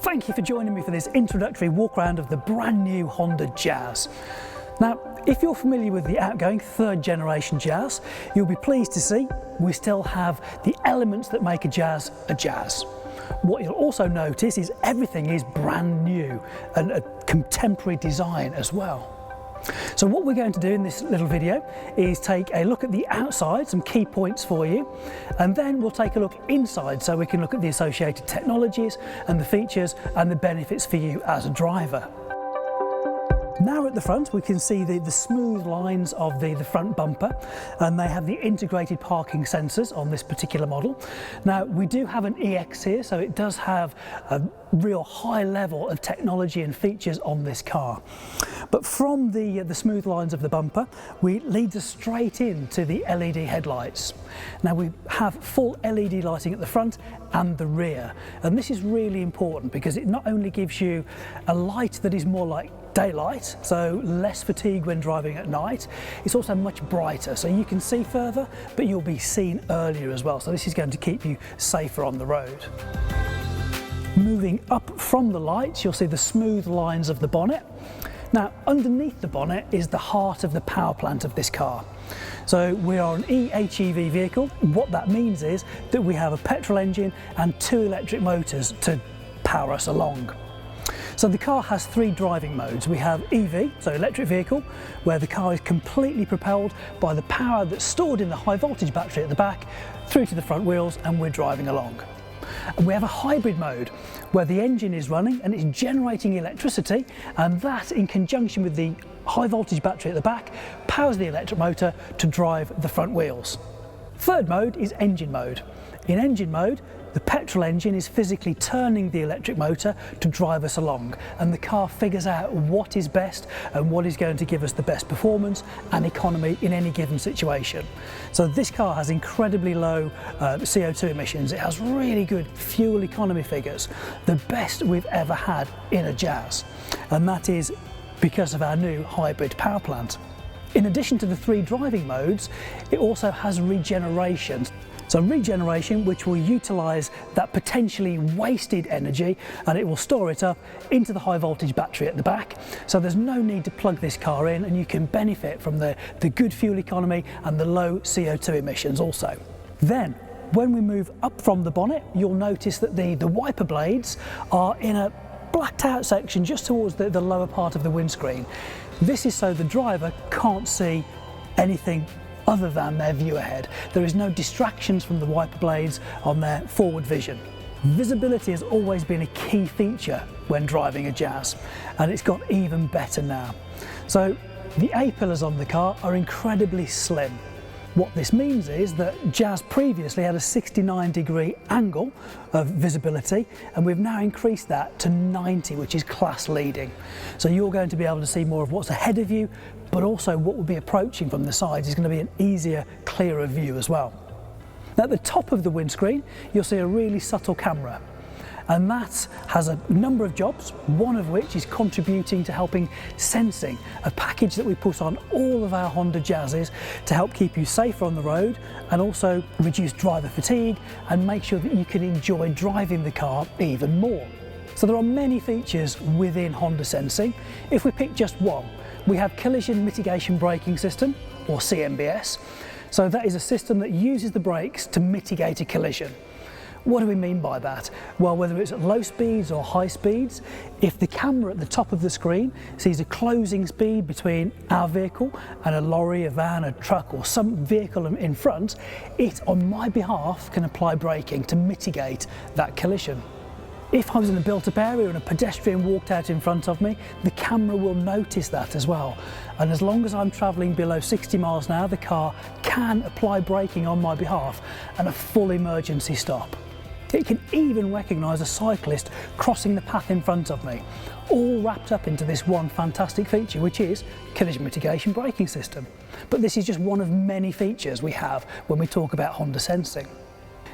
Thank you for joining me for this introductory walk around of the brand new Honda Jazz. Now, if you're familiar with the outgoing third generation Jazz, you'll be pleased to see we still have the elements that make a Jazz a Jazz. What you'll also notice is everything is brand new and a contemporary design as well. So what we're going to do in this little video is take a look at the outside, some key points for you, and then we'll take a look inside so we can look at the associated technologies and the features and the benefits for you as a driver. Now at the front we can see the smooth lines of the front bumper, and they have the integrated parking sensors on this particular model. Now we do have an EX here, so it does have a real high level of technology and features on this car. But from the smooth lines of the bumper, we lead us straight into the LED headlights. Now we have full LED lighting at the front and the rear, and this is really important because it not only gives you a light that is more like daylight, so less fatigue when driving at night, it's also much brighter, so you can see further, but you'll be seen earlier as well, so this is going to keep you safer on the road. Moving up from the lights, you'll see the smooth lines of the bonnet. Now, underneath the bonnet is the heart of the power plant of this car. So we are an eHEV vehicle. What that means is that we have a petrol engine and 2 electric motors to power us along. So the car has 3 driving modes. We have EV, so electric vehicle, where the car is completely propelled by the power that's stored in the high voltage battery at the back through to the front wheels, and we're driving along. And we have a hybrid mode where the engine is running and it's generating electricity, and that in conjunction with the high voltage battery at the back powers the electric motor to drive the front wheels. Third mode is engine mode. In engine mode, the petrol engine is physically turning the electric motor to drive us along, and the car figures out what is best and what is going to give us the best performance and economy in any given situation. So this car has incredibly low CO2 emissions. It has really good fuel economy figures, the best we've ever had in a Jazz, and that is because of our new hybrid power plant. In addition to the 3 driving modes, it also has regeneration. So regeneration, which will utilise that potentially wasted energy, and it will store it up into the high voltage battery at the back. So there's no need to plug this car in, and you can benefit from the good fuel economy and the low CO2 emissions also. Then, when we move up from the bonnet, you'll notice that the wiper blades are in a blacked out section just towards the lower part of the windscreen. This is so the driver can't see anything other than their view ahead. There is no distractions from the wiper blades on their forward vision. Visibility has always been a key feature when driving a Jazz, and it's got even better now. So the A-pillars on the car are incredibly slim. What this means is that Jazz previously had a 69-degree angle of visibility, and we've now increased that to 90, which is class leading. So you're going to be able to see more of what's ahead of you, but also what will be approaching from the sides is going to be an easier, clearer view as well. Now at the top of the windscreen, you'll see a really subtle camera, and that has a number of jobs, one of which is contributing to helping sensing, a package that we put on all of our Honda Jazzes to help keep you safer on the road and also reduce driver fatigue and make sure that you can enjoy driving the car even more. So there are many features within Honda Sensing. If we pick just one, we have Collision Mitigation Braking System, or CMBS. So that is a system that uses the brakes to mitigate a collision. What do we mean by that? Well, whether it's at low speeds or high speeds, if the camera at the top of the screen sees a closing speed between our vehicle and a lorry, a van, a truck, or some vehicle in front, it, on my behalf, can apply braking to mitigate that collision. If I was in a built-up area and a pedestrian walked out in front of me, the camera will notice that as well. And as long as I'm travelling below 60 miles an hour, the car can apply braking on my behalf and a full emergency stop. It can even recognise a cyclist crossing the path in front of me, all wrapped up into this one fantastic feature, which is Collision Mitigation Braking System. But this is just one of many features we have when we talk about Honda Sensing.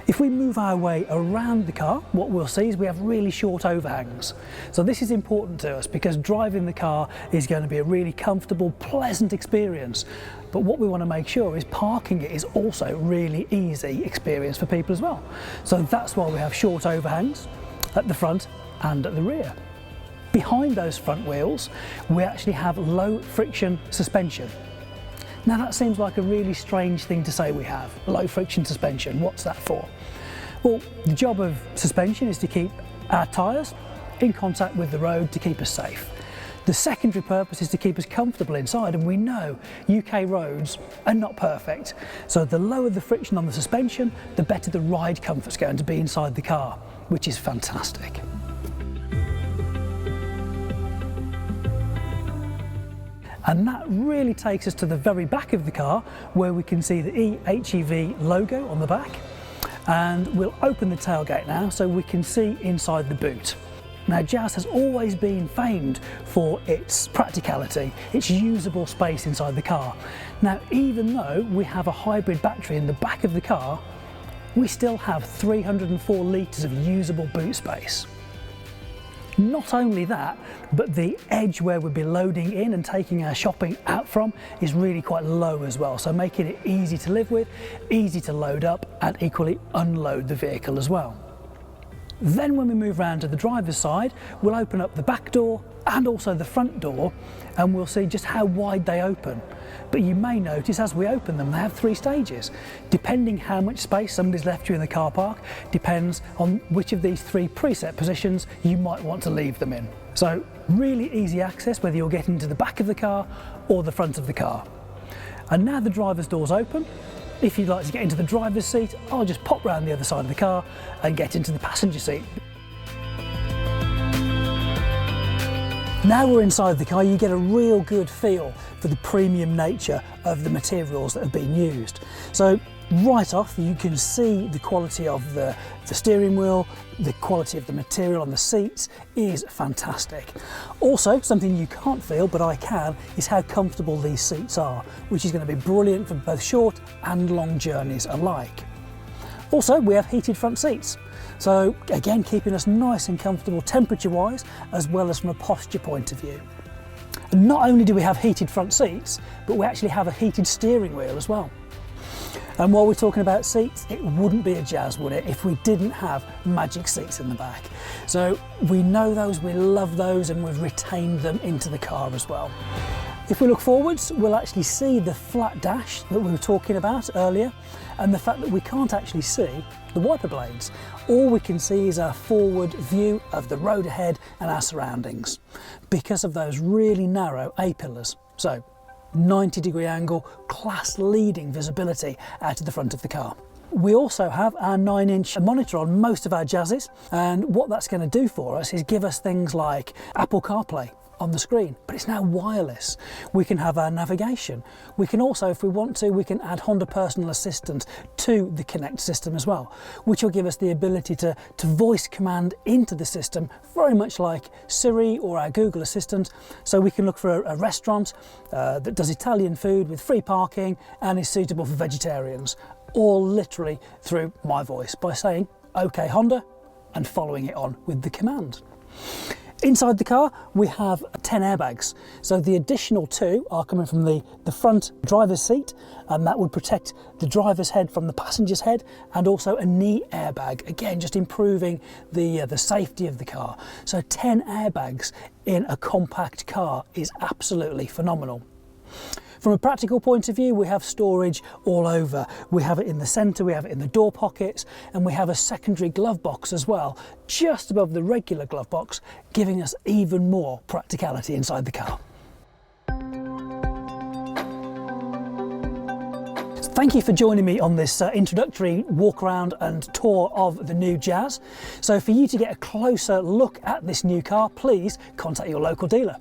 If we move our way around the car, what we'll see is we have really short overhangs. So this is important to us because driving the car is going to be a really comfortable, pleasant experience. But what we want to make sure is parking it is also really easy experience for people as well. So that's why we have short overhangs at the front and at the rear. Behind those front wheels, we actually have low friction suspension. Now that seems like a really strange thing to say we have, low friction suspension. What's that for? Well, the job of suspension is to keep our tyres in contact with the road to keep us safe. The secondary purpose is to keep us comfortable inside, and we know UK roads are not perfect. So the lower the friction on the suspension, the better the ride comfort's going to be inside the car, which is fantastic. And that really takes us to the very back of the car, where we can see the eHEV logo on the back. And we'll open the tailgate now so we can see inside the boot. Now, Jazz has always been famed for its practicality, its usable space inside the car. Now, even though we have a hybrid battery in the back of the car, we still have 304 litres of usable boot space. Not only that, but the edge where we'll be loading in and taking our shopping out from is really quite low as well, so making it easy to live with, easy to load up, and equally unload the vehicle as well. Then when we move around to the driver's side, we'll open up the back door and also the front door, and we'll see just how wide they open. But you may notice as we open them, they have 3 stages. Depending how much space somebody's left you in the car park, depends on which of these 3 preset positions you might want to leave them in. So really easy access whether you're getting to the back of the car or the front of the car. And now the driver's door's open. If you'd like to get into the driver's seat, I'll just pop round the other side of the car and get into the passenger seat. Now we're inside the car, you get a real good feel for the premium nature of the materials that have been used. So right off, you can see the quality of the steering wheel, the quality of the material on the seats is fantastic. Also, something you can't feel, but I can, is how comfortable these seats are, which is going to be brilliant for both short and long journeys alike. Also, we have heated front seats. So again, keeping us nice and comfortable temperature-wise, as well as from a posture point of view. And not only do we have heated front seats, but we actually have a heated steering wheel as well. And while we're talking about seats, it wouldn't be a Jazz, would it, if we didn't have magic seats in the back. So we know those, we love those, and we've retained them into the car as well. If we look forwards, we'll actually see the flat dash that we were talking about earlier, and the fact that we can't actually see the wiper blades. All we can see is our forward view of the road ahead and our surroundings because of those really narrow A-pillars. So 90-degree angle, class leading visibility out of the front of the car. We also have our 9-inch monitor on most of our Jazzes, and what that's going to do for us is give us things like Apple CarPlay on the screen, but it's now wireless. We can have our navigation. We can also, if we want to, we can add Honda Personal Assistant to the Connect system as well, which will give us the ability to voice command into the system, very much like Siri or our Google Assistant. So we can look for a restaurant that does Italian food with free parking and is suitable for vegetarians, all literally through my voice by saying, "Okay Honda," and following it on with the command. Inside the car, we have 10 airbags. So the additional 2 are coming from the front driver's seat, and that would protect the driver's head from the passenger's head, and also a knee airbag, again, just improving the safety of the car. So 10 airbags in a compact car is absolutely phenomenal. From a practical point of view, we have storage all over. We have it in the centre, we have it in the door pockets, and we have a secondary glove box as well, just above the regular glove box, giving us even more practicality inside the car. Thank you for joining me on this introductory walk around and tour of the new Jazz. So for you to get a closer look at this new car, please contact your local dealer.